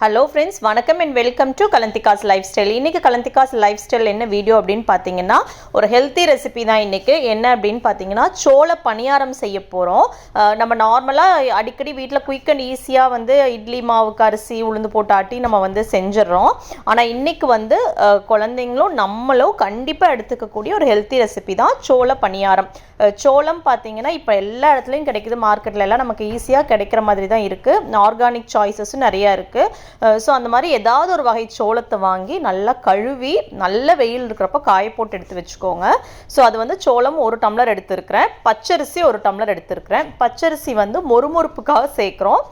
Hello friends, வணக்கம் and welcome to Kalandhizzchannel lifestyle. இன்னைக்கு Kalandhizzchannel lifestyle என்ன வீடியோ அப்படினு பாத்தீங்கன்னா ஒரு ஹெல்தி ரெசிபி தான் இன்னைக்கு. என்ன அப்படினு பாத்தீங்கன்னா சோள பணியாரம் செய்ய போறோம். நம்ம நார்மலா அடிக்கடி வீட்ல குயிக் அண்ட் ஈஸியா வந்து இட்லி மாவுக்கு அரிசி உளுந்து போட்டு ஆட்டி நம்ம வந்து செஞ்சிரோம். ஆனா இன்னைக்கு வந்து குழந்தைகளும் நம்மளும் கண்டிப்பா எடுத்துக்க கூடிய ஒரு ஹெல்தி ரெசிபி தான் சோள பணியாரம். சோளம் பாத்தீங்கன்னா இப்ப எல்லா இடத்துலயும் கிடைக்குது, மார்க்கெட்ல எல்லாம் நமக்கு ஈஸியா கிடைக்கிற மாதிரி தான் இருக்கு. ஆர்கானிக் சாய்ஸஸ் நிறைய இருக்கு. ஸோ அந்த மாதிரி ஏதாவது ஒரு வகை சோளத்தை வாங்கி நல்லா கழுவி நல்ல வெயில் இருக்கிறப்ப காய போட்டு எடுத்து வச்சுக்கோங்க. ஸோ அது வந்து சோளம் 1 டம்ளர் எடுத்துருக்கிறேன், பச்சரிசி 1 டம்ளர் எடுத்துருக்கிறேன். பச்சரிசி வந்து மொறுமொறுப்புக்காக சேர்க்குறோம்.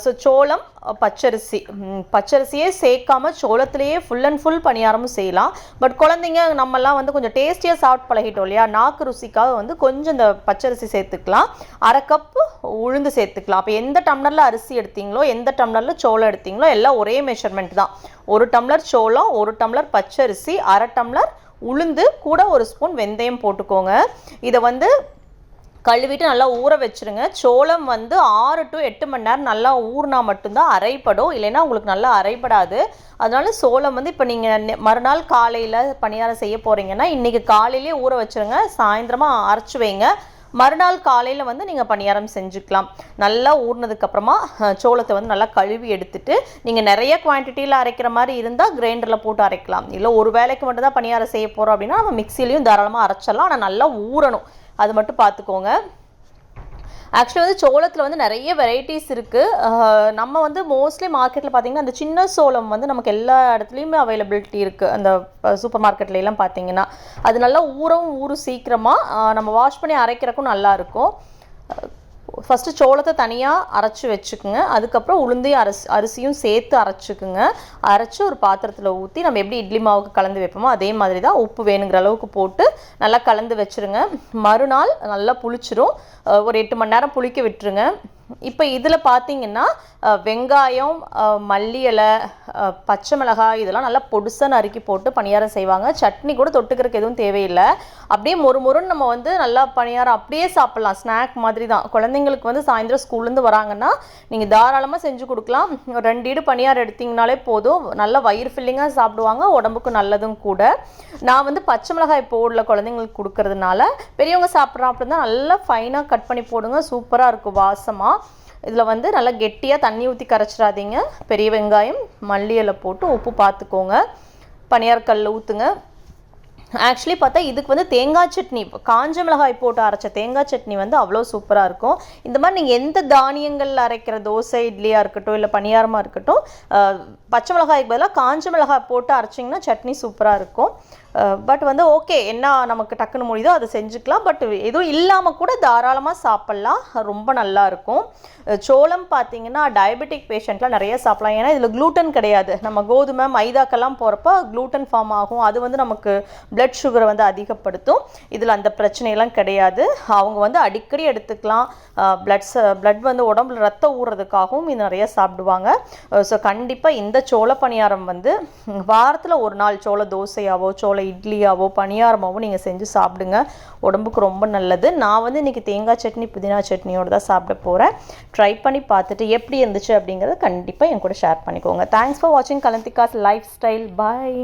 ஸோ சோளம் பச்சரிசியே சேர்க்காம சோளத்திலேயே ஃபுல் அண்ட் ஃபுல் பணியாரமும் செய்யலாம். பட் குழந்தைங்க நம்மலாம் வந்து கொஞ்சம் டேஸ்டியாக சாப்பிட்டு பழகிட்டோம் இல்லையா, நாக்கு ருசிக்காக வந்து கொஞ்சம் இந்த பச்சரிசி சேர்த்துக்கலாம். 1/2 கப்பு உளுந்து சேர்த்துக்கலாம். அப்போ எந்த டம்ளரில் அரிசி எடுத்தீங்களோ எந்த டம்ளரில் சோளம் எடுத்தீங்களோ எல்லாம் ஒரே மெஷர்மெண்ட் தான். 1 டம்ளர் சோளம், 1 டம்ளர் பச்சரிசி, 1/2 டம்ளர் உளுந்து, கூட 1 ஸ்பூன் வெந்தயம் போட்டுக்கோங்க. இதை வந்து கழுவிட்டு நல்லா ஊற வச்சுருங்க. சோளம் வந்து 6 to 8 மணி நேரம் நல்லா ஊறினா மட்டும்தான் அரைப்படும், இல்லைன்னா உங்களுக்கு நல்லா அரைப்படாது. அதனால சோளம் வந்து இப்போ நீங்கள் மறுநாள் காலையில் பணியாரம் செய்ய போகிறீங்கன்னா இன்றைக்கி காலையிலே ஊற வச்சுருங்க, சாயந்தரமாக அரைச்சி வைங்க. மறுநாள் காலையில் வந்து நீங்கள் பணியாரம் செஞ்சுக்கலாம். நல்லா ஊறினதுக்கப்புறமா சோளத்தை வந்து நல்லா கழுவி எடுத்துட்டு, நீங்கள் நிறைய குவான்டிட்டியில் அரைக்கிற மாதிரி இருந்தால் கிரைண்டரில் போட்டு அரைக்கலாம். இல்லை ஒரு வேலைக்கு மட்டும் தான் பணியாரம் செய்ய போகிறோம் அப்படின்னா நம்ம மிக்சிலையும் தாராளமாக அரைச்சிடலாம். ஆனால் நல்லா ஊறணும், அது மட்டும் பார்த்துக்கோங்க. ஆக்சுவலி வந்து சோளத்தில் வந்து நிறைய வெரைட்டிஸ் இருக்குது. நம்ம வந்து மோஸ்ட்லி மார்க்கெட்டில் பார்த்திங்கன்னா அந்த சின்ன சோளம் வந்து நமக்கு எல்லா இடத்துலையுமே அவைலபிலிட்டி இருக்குது. அந்த சூப்பர் மார்க்கெட்லாம் பார்த்திங்கன்னா அது நல்லா ஊறும் சீக்கிரமாக. நம்ம வாஷ் பண்ணி அரைக்கிறக்கும் நல்லாயிருக்கும். ஃபஸ்ட்டு சோளத்தை தனியாக அரைச்சி வச்சுக்குங்க. அதுக்கப்புறம் உளுந்தையும் அரிசியும் சேர்த்து அரைச்சிக்குங்க. அரைச்சி ஒரு பாத்திரத்தில் ஊற்றி நம்ம எப்படி இட்லி மாவுக்கு கலந்து வைப்போமோ அதே மாதிரி தான் உப்பு வேணுங்கிற அளவுக்கு போட்டு நல்லா கலந்து வச்சுருங்க. மறுநாள் நல்லா புளிச்சிரும். ஒரு 8 மணி நேரம் புளிக்க விட்டுருங்க. இப்போ இதில் பார்த்தீங்கன்னா வெங்காயம், மல்லி இலை, பச்சை மிளகாய் இதெல்லாம் நல்லா பொடுசாக நறுக்கி போட்டு பணியாரம் செய்வாங்க. சட்னி கூட தொட்டுக்கிறதுக்கு எதுவும் தேவையில்லை. அப்படியே மொறுன்னு நம்ம வந்து நல்லா பணியாரம் அப்படியே சாப்பிட்லாம். ஸ்நாக் மாதிரி தான். குழந்தைங்களுக்கு வந்து சாயந்தரம் ஸ்கூல்லேருந்து வராங்கன்னா நீங்கள் தாராளமாக செஞ்சு கொடுக்கலாம். 2 ஈடு பணியாரம் எடுத்திங்கனாலே போதும், நல்லா வயிறு ஃபில்லிங்காக சாப்பிடுவாங்க, உடம்புக்கு நல்லதும் கூட. நான் வந்து பச்சை மிளகாய் போடல குழந்தைங்களுக்கு கொடுக்கறதுனால. பெரியவங்க சாப்பிட்றோம் அப்படின்னா நல்லா ஃபைனாக கட் பண்ணி போடுங்க, சூப்பராக இருக்கும் வாசமாக. இதில் வந்து நல்லா கெட்டியாக தண்ணி ஊற்றி கரைச்சிடாதீங்க. பெரிய வெங்காயம், மல்லி இலை போட்டு உப்பு பார்த்துக்கோங்க. பனியாரக்கல்ல ஊற்றுங்க. ஆக்சுவலி பார்த்தா இதுக்கு வந்து தேங்காய் சட்னி, காஞ்ச மிளகாய் போட்டு அரைச்ச தேங்காய் சட்னி வந்து அவ்வளோ சூப்பராக இருக்கும். இந்த மாதிரி நீங்கள் எந்த தானியங்கள் அரைக்கிற தோசை இட்லியாக இருக்கட்டும் இல்லை பணியாரமாக இருக்கட்டும், பச்சை மிளகாய்க்கு பதிலாக காஞ்ச மிளகாய் போட்டு அரைச்சிங்கன்னா சட்னி சூப்பராக இருக்கும். பட் வந்து ஓகே, என்ன நமக்கு டக்குன்னு முடியுதோ அதை செஞ்சுக்கலாம். பட் எதுவும் இல்லாமல் கூட தாராளமாக சாப்பிட்லாம், ரொம்ப நல்லாயிருக்கும். சோளம் பார்த்தீங்கன்னா டயபெட்டிக் பேஷண்ட்லாம் நிறைய சாப்பிட்லாம். ஏன்னா இதில் க்ளூட்டன் கிடையாது. நம்ம கோதுமை மைதாக்கெல்லாம் போகிறப்ப க்ளூட்டன் ஃபார்ம் ஆகும், அது வந்து நமக்கு பிளட் சுகரை வந்து அதிகப்படுத்தும். இதில் அந்த பிரச்சனையெல்லாம் கிடையாது. அவங்க வந்து அடிக்கடி எடுத்துக்கலாம். பிளட் வந்து உடம்புல ரத்தம் ஊறுறதுக்காகவும் இது நிறைய சாப்பிடுவாங்க. ஸோ கண்டிப்பாக இந்த சோள பணியாரம் வந்து வாரத்தில் ஒரு நாள் சோள தோசையாவோ சோள இட்லியாவோ பணியாரமாவோ நீங்கள் செஞ்சு சாப்பிடுங்க, உடம்புக்கு ரொம்ப நல்லது. நான் வந்து இன்றைக்கி தேங்காய் சட்னி புதினா சட்னியோடு தான் சாப்பிட போகிறேன். ட்ரை பண்ணி பார்த்துட்டு எப்படி இருந்துச்சு அப்படிங்கிறத கண்டிப்பாக என் கூட ஷேர் பண்ணிக்கோங்க. தேங்க்ஸ் ஃபார் வாட்சிங் Kalandhizzchannel லைஃப் ஸ்டைல். பாய்.